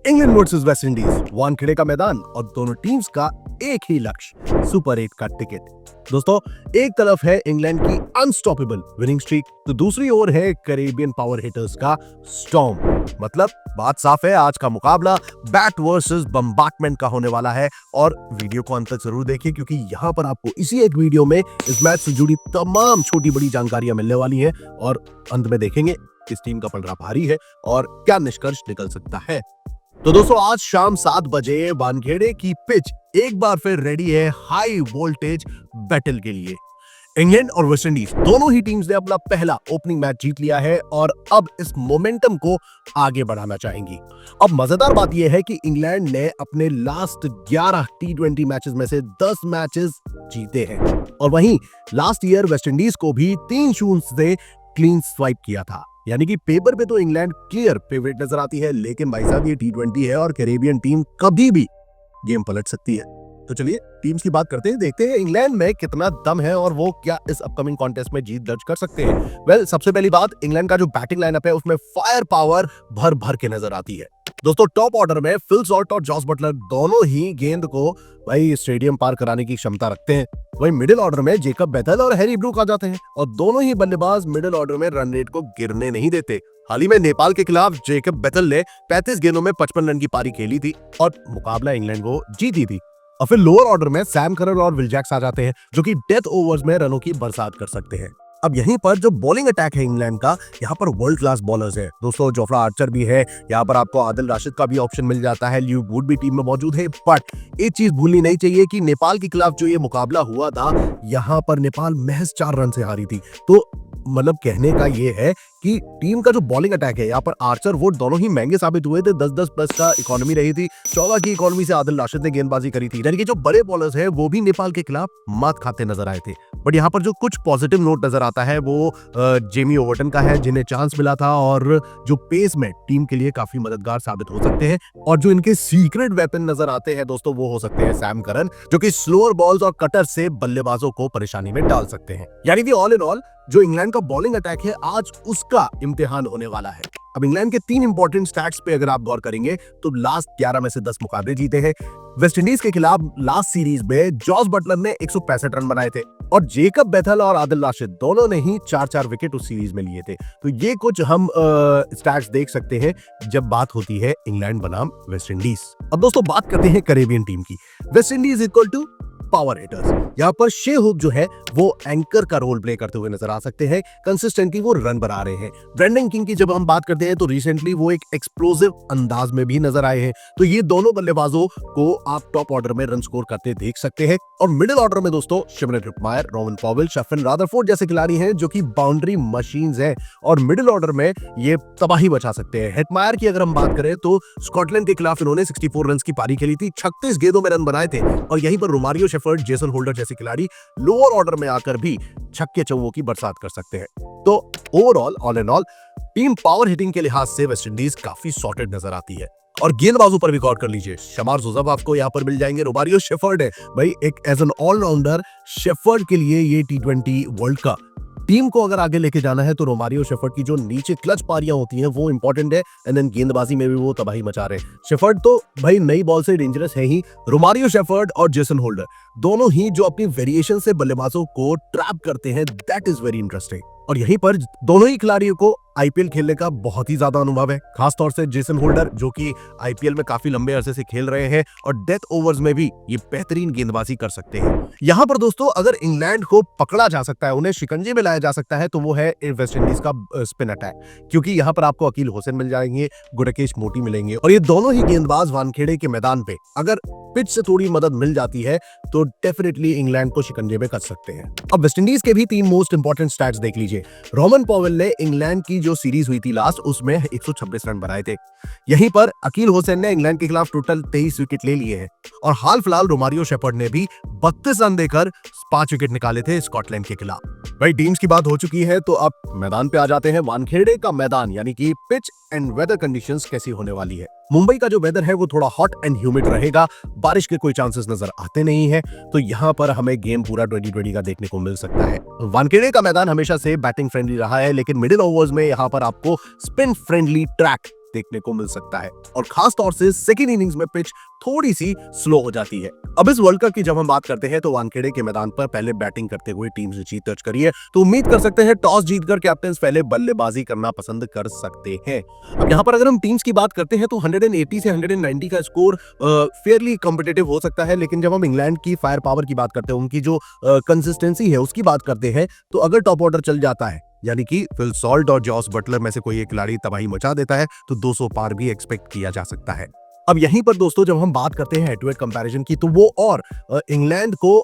England versus West Indies, Wankhede का मैदान और दोनों टीम्स का एक ही लक्ष्य, सुपर 8 का टिकट। दोस्तों, एक तरफ है इंग्लैंड की अनस्टॉपेबल विनिंग स्ट्रीक, तो दूसरी ओर है कैरेबियन पावर हिटर्स का स्टॉर्म। मतलब बात साफ है, आज का मुकाबला बैट वर्सेस बम्बार्टमेंट का होने वाला है। और वीडियो को अंत तक जरूर देखिए, क्योंकि यहाँ पर आपको इसी एक वीडियो में इस मैच से जुड़ी तमाम छोटी बड़ी जानकारियां मिलने वाली है और अंत में देखेंगे किस टीम का पलड़ा भारी है और क्या निष्कर्ष निकल सकता है। तो दोस्तों, आज शाम 7 बजे वानखेड़े की पिच एक बार फिर रेडी है हाई वोल्टेज बैटल के लिए। इंग्लैंड और वेस्ट इंडीज दोनों ही टीम्स ने अपना पहला ओपनिंग मैच जीत लिया है और अब इस मोमेंटम को आगे बढ़ाना चाहेंगी। अब मजेदार बात यह है कि इंग्लैंड ने अपने लास्ट 11 टी20 मैचेस में से 10 मैचेस जीते हैं और वहीं लास्ट ईयर वेस्ट इंडीज को भी 3-0 से क्लीन स्वाइप किया था। यानी कि पेपर पे तो इंग्लैंड क्लियर फेवरेट नजर आती है, लेकिन भाई साहब ये टी20 है और कैरेबियन टीम कभी भी गेम पलट सकती है। तो चलिए टीम्स की बात करते हैं, देखते हैं इंग्लैंड में कितना दम है और वो क्या इस अपकमिंग कॉन्टेस्ट में जीत दर्ज कर सकते हैं। सबसे पहली बात, इंग्लैंड का जो बैटिंग लाइनअप है उसमें फायर पावर भर भर के नजर आती है। दोस्तों, टॉप ऑर्डर में फिल सॉल्ट और जॉस बटलर दोनों ही गेंद को भाई स्टेडियम पार कराने की क्षमता रखते हैं। वहीं मिडिल ऑर्डर में जेकब बेथेल और हैरी ब्रूक आ जाते हैं और दोनों ही बल्लेबाज मिडिल ऑर्डर में रन रेट को गिरने नहीं देते। हाल ही में नेपाल के खिलाफ जेकब बेथेल ने 35 गेंदों में 55 रन की पारी खेली थी और मुकाबला इंग्लैंड को जीती थी। और फिर लोअर ऑर्डर में सैम करन और विल जैक्स आ जाते हैं, जो कि डेथ ओवर्स में रनों की बरसात कर सकते हैं। अब यहीं पर जो बॉलिंग अटैक है इंग्लैंड का, यहाँ पर वर्ल्ड क्लास बॉलर्स है। दोस्तों, जोफ्रा आर्चर भी है, यहाँ पर आपको आदिल राशिद का भी ऑप्शन मिल जाता है, ल्यूक वुड भी टीम में मौजूद है। बट एक चीज भूलनी नहीं चाहिए कि नेपाल के खिलाफ जो ये मुकाबला हुआ था, यहाँ पर नेपाल महज 4 रन से हारी थी। तो मतलब कहने का ये है कि टीम का जो बॉलिंग अटैक है, यहाँ पर आर्चर वुड दोनों ही महंगे साबित हुए थे। 10-10 प्लस का इकोनॉमी रही थी, 14 की इकोनॉमी से आदिल राशिद ने गेंदबाजी करी थी। यानी कि जो बड़े बॉलर्स हैं वो भी नेपाल के खिलाफ मात खाते नजर आए थे। बट यहाँ पर जो कुछ पॉजिटिव नोट नजर आता है वो जेमी ओवर्टन का है, जिन्हें चांस मिला था और जो पेस में टीम के लिए काफी मददगार साबित हो सकते हैं। और जो इनके सीक्रेट वेपन नजर आते हैं दोस्तों, वो हो सकते हैं सैम करन, जो कि स्लोअर बॉल्स और कटर से बल्लेबाजों को परेशानी में डाल सकते हैं। यानी कि ऑल इन ऑल जो इंग्लैंड का बॉलिंग अटैक है, आज उसका इम्तिहान होने वाला है। अब इंग्लैंड के 3 इंपॉर्टेंट स्टैट्स पे अगर आप गौर करेंगे तो लास्ट 11 में से 10 मुकाबले जीते हैं। वेस्ट इंडीज के खिलाफ लास्ट सीरीज में जॉस बटलर ने 165 रन बनाए थे और जेकब बेथेल और आदिल राशिद दोनों ने ही 4-4 विकेट उस सीरीज में लिए थे। तो ये कुछ हम स्टैट्स देख सकते हैं जब बात होती है इंग्लैंड बनाम वेस्ट इंडीज। अब दोस्तों, बात करते हैं कैरेबियन टीम की। West Indies equal to power hitters. यहाँ पर शे हुक जो है वो एंकर का रोल प्ले करते हुए नजर आ सकते हैं। कंसिस्टेंटली वो रन बना रहे हैं। ब्रेंडन किंग की जब हम बात करते हैं तो रिसेंटली वो एक एक्सप्लोसिव अंदाज में भी नजर आए हैं। तो ये दोनों बल्लेबाजों को आप टॉप ऑर्डर में रन स्कोर करते देख सकते हैं। और मिडिल ऑर्डर में दोस्तों Shimron Hetmyer, Rovman Powell, Sherfane Rutherford जैसे खिलाड़ी हैं जो कि बाउंड्री मशीन्स हैं और मिडिल ऑर्डर में ये तबाही बचा सकते हैं। हेटमायर की अगर हम बात करें तो स्कॉटलैंड के खिलाफ इन्होंने 64 रन की पारी खेली थी, 36 गेंदों में रन बनाए थे। और यहीं पर रोमारियो शेफर्ड, जेसन होल्डर जैसे खिलाड़ी लोअर ऑर्डर में आकर भी छक्के चौवों की बरसात कर सकते हैं। तो overall all in all team power hitting के लिहाज से वेस्ट इंडीज काफी सॉर्टेड नजर आती है। और गेंदबाजों पर भी गौर कर लीजिए, शमार जोसेफ आपको यहाँ पर मिल जाएंगे, रोमारियो शेफर्ड है भाई एक एज एन ऑलराउंडर। शेफर्ड के लिए ये टी20 वर्ल्ड कप टीम को अगर आगे लेके जाना है तो रोमारियो शेफर्ड की जो नीचे क्लच पारियां होती हैं वो इंपॉर्टेंट है। एंड देन गेंदबाजी में भी वो तबाही मचा रहे हैं। शेफर्ड तो भाई नई बॉल से डेंजरस है ही। रोमारियो शेफर्ड और जेसन होल्डर दोनों ही जो अपनी वेरिएशन से बल्लेबाजों को ट्रैप करते हैं, दैट इज वेरी इंटरेस्टिंग। और यहीं पर दोनों ही खिलाड़ियों को आईपीएल खेलने का बहुत ही ज्यादा अनुभव है, खासतौर से जेसन होल्डर जो कि आईपीएल में काफी लंबे अरसे से खेल रहे हैं और डेथ ओवर्स में भी ये बेहतरीन गेंदबाजी कर सकते हैं। यहाँ पर दोस्तों अगर इंग्लैंड को पकड़ा जा सकता है, उन्हें शिकंजे में लाया जा सकता है, तो वो है वेस्ट इंडीज का स्पिन अटैक, क्योंकि यहाँ पर आपको अकील हुसैन मिल जाएंगे, गुरकेश मोती मिलेंगे और ये दोनों ही गेंदबाज वानखेड़े के मैदान पे अगर पिच से थोड़ी मदद मिल जाती है तो डेफिनेटली इंग्लैंड को शिकंजे में कर सकते हैं। अब वेस्ट इंडीज के भी 3 मोस्ट इंपॉर्टेंट स्टैट्स देख लीजिए। रोवन पॉवेल ने इंग्लैंड की जो सीरीज हुई थी लास्ट, उसमें 126 रन बनाए थे। यहीं पर अकील हुसैन ने इंग्लैंड के खिलाफ टोटल 23 विकेट ले लिए हैं और हाल फिलहाल रोमारियो शेफर्ड ने भी 32 रन देकर 5 विकेट निकाले थे स्कॉटलैंड के खिलाफ। भाई टीम्स की बात हो चुकी है तो अब मैदान पे आ जाते हैं। वानखेड़े का मैदान यानी कि पिच एंड वेदर कंडीशंस कैसी होने वाली है। मुंबई का जो वेदर है वो थोड़ा हॉट एंड ह्यूमिड रहेगा, बारिश के कोई चांसेस नजर आते नहीं है, तो यहाँ पर हमें गेम पूरा 2020 का देखने को मिल सकता है। वानखेड़े का मैदान हमेशा से बैटिंग फ्रेंडली रहा है, लेकिन मिडिल ओवर्स में यहाँ पर आपको स्पिन फ्रेंडली ट्रैक देखने को मिल सकता है और खास तौर से सेकेंड इनिंग्स में पिच थोड़ी सी स्लो हो जाती है। अब इस वर्ल्ड कप की जब हम बात करते हैं तो वानखेड़े के मैदान पर पहले बैटिंग करते हुए टीम ने जीत दर्ज करी है, तो उम्मीद कर सकते हैं टॉस जीतकर कैप्टन पहले बल्लेबाजी करना पसंद कर सकते हैं। अब यहाँ पर अगर हम टीम्स की बात करते हैं तो 180 से 190 का स्कोर फेयरली कॉम्पिटिटिव हो सकता है, लेकिन जब हम इंग्लैंड की फायर पावर की बात करते हैं, उनकी जो कंसिस्टेंसी है उसकी बात करते हैं, तो अगर टॉप ऑर्डर चल जाता है यानी कि फिल सॉल्ट और जॉस बटलर में से कोई एक खिलाड़ी तबाही मचा देता है तो 200 पार भी एक्सपेक्ट किया जा सकता है। अब यहीं पर दोस्तों जब हम बात करते हैं हेड टू हेड कंपैरिजन की, तो वो और इंग्लैंड को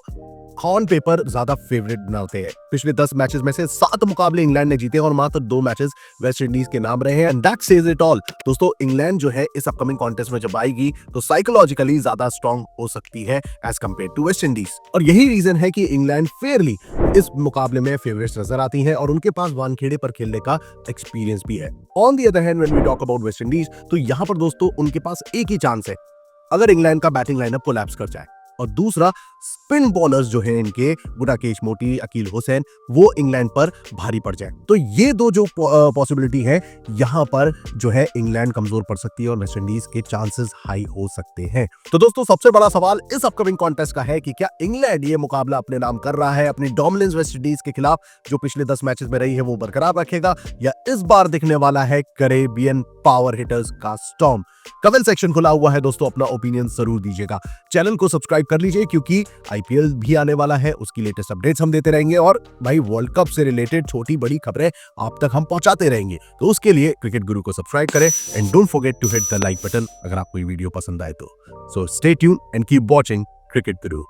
ऑन पेपर ज्यादा फेवरेट बनाते हैं। पिछले 10 मैचेस में से 7 मुकाबले इंग्लैंड ने जीते और मात्र 2 मैचेस वेस्ट इंडीज के नाम रहे हैं, and that says it all. दोस्तों इंग्लैंड जो है इस अपकमिंग कॉन्टेस्ट में जब आएगी तो साइकोलॉजिकली ज्यादा स्ट्रांग हो सकती है as compared to West Indies, और यही रीजन है कि इंग्लैंड फेयरली इस मुकाबले में फेवरेट्स नजर आती है और उनके पास वानखेड़े पर खेलने का एक्सपीरियंस भी है। On the other hand when we talk about West Indies, तो यहां पर दोस्तों उनके पास एक ही चांस है अगर इंग्लैंड का बैटिंग लाइनअप कोलैप्स कर जाए, और दूसरा स्पिन बॉलर्स जो हैं इनके गुडाकेश मोटी, अकील हुसैन, वो इंग्लैंड पर भारी पड़ जाए। तो ये दो जो पॉसिबिलिटी है यहां पर जो है इंग्लैंड कमजोर पड़ सकती है और वेस्ट इंडीज के चांसेस हाई हो सकते हैं। तो दोस्तों सबसे बड़ा सवाल इस अपकमिंग कॉन्टेस्ट का है कि क्या इंग्लैंड ये मुकाबला अपने नाम कर रहा है, अपनी डोमिनेंस वेस्ट इंडीज के खिलाफ जो पिछले 10 मैचेस में रही है वो बरकरार रखेगा, या इस बार दिखने वाला है कैरेबियन पावर हिटर्स का स्टॉर्म। कमेंट सेक्शन खुला हुआ है दोस्तों, अपना ओपिनियन जरूर दीजिएगा। चैनल को सब्सक्राइब कर लीजिए क्योंकि आईपीएल भी आने वाला है, उसकी लेटेस्ट अपडेट्स हम देते रहेंगे और भाई वर्ल्ड कप से रिलेटेड छोटी बड़ी खबरें आप तक हम पहुंचाते रहेंगे। तो उसके लिए क्रिकेट गुरु को सब्सक्राइब करें and don't forget to hit the like button अगर आपको ये वीडियो पसंद आए तो। So stay tune and keep watching Cricket Guru.